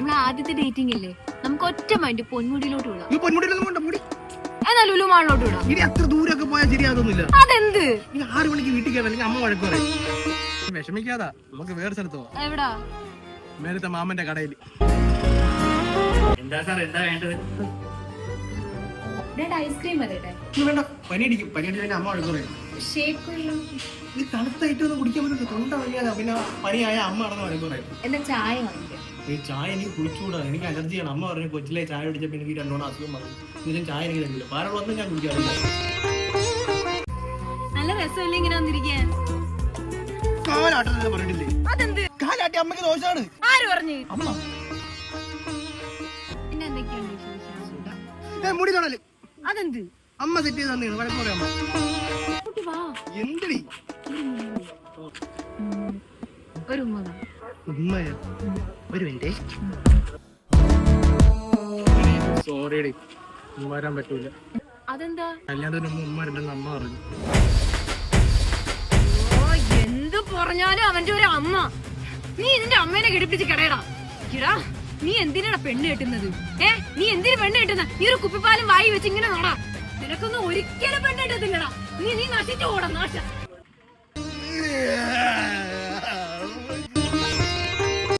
നമ്മൾ ആദ്യത്തെ ഡേറ്റിംഗ് അല്ലേ, നമുക്ക് ഒറ്റ മൈൻഡ് പൊന്മുടിയിലോട്ട് വിടാം. നീ പൊന്മുടിയിലൊന്നും കൊണ്ട മുടി എന്നാ ലുലു മാളിലോട്ട് വിടാം. ഇനി അത്ര ദൂരമൊക്കെ പോയാൽ ശരിയാതൊന്നുമില്ല. അതെന്ത്? നീ 6 മണിക്ക് വീട്ടിൽ കയറാൻ അല്ലെങ്കിൽ അമ്മ വഴക്ക് പറയും. വിഷമിക്കാതാ, നമുക്ക് വേറെ സ്ഥലത്ത് പോവാം. എവിടാ? മേലത്തെ മാമന്റെ കടയിൽ. എന്താ സാർ, എന്താ വേണ്ടത്? ഐസ്ക്രീം വരട്ടെ? വേണ്ട, പനി അടിക്കും. പനി അടിച്ചാൽ അമ്മ വഴക്ക് പറയും. ഷേക്ക് ഈ തണുത്ത ഐറ്റം ഒന്നും കുടിക്കാൻ പറ്റില്ല, തൊണ്ട വയ്യാതെ. പിന്നെ പനിയായ അമ്മ നടന്ന് വഴക്ക് പറയും. എന്നാ ചായ വാങ്ങിക്കാം. ഈ ചായ എനിക്ക് കുടിച്ചുകൂടാ, എനിക്ക് അലർജിയാണ്. അമ്മ പറഞ്ഞു കൊച്ചിലെ ചായ കുടിച്ചപ്പോൾ എനിക്ക് 2 അസുഖം വന്നു. ഇതിലും ചായ എനിക്ക് തരില്ല. പാരവൊന്നും ഞാൻ കുടിക്കാറില്ല. നല്ല രസമല്ലേ ഇങ്ങനെ വന്നിരിക്കാൻ? കാലാട്ടം പറഞ്ഞിട്ടില്ലേ? അതെന്ത്? കാലാട്ടി അമ്മക്ക് ദോഷമാണ്. ആര് പറഞ്ഞു? അമ്മ പിന്നെ എന്തൊക്കെയുണ്ട് വിശേഷം? മുടി തൊടല്. അതെന്ത്? അമ്മ സെറ്റ് ചെയ്ത് തന്നെയാണ്. വഴക്ക് പറയാം അമ്മ. കുട്ടി വാ. എന്തടി ഒരു ഉമ്മ താ. ഉമ്മയോ? ഒരു മിനിറ്റ്. സോറിയടി, ഉമ്മ വരാൻ പറ്റൂല. അതെന്താ? കല്യാണത്തിന് മുമ്പ് ഉമ്മ വരണ്ടെന്ന് അമ്മ പറഞ്ഞു. എന്ത് പറഞ്ഞാലും അവന്റെ ഒരു അമ്മ. നീ നിന്റെ അമ്മേനെ കിടിപ്പിച്ച് കിടയടാ. കിടാ, നീ എന്തിനാ പെണ്ണ് കെട്ടുന്നത്? നീ എന്തിനു പെണ്ണ് കെട്ടുന്ന? നീ ഒരു കുപ്പിപ്പാലും വായി വെച്ച് ഇങ്ങനെ നടാ. നിനക്കൊന്നും ഒരിക്കലും പെണ്ണ് കെട്ടത്തില്ലടാ. നീ നശിച്ചു പോടാ, നാശ.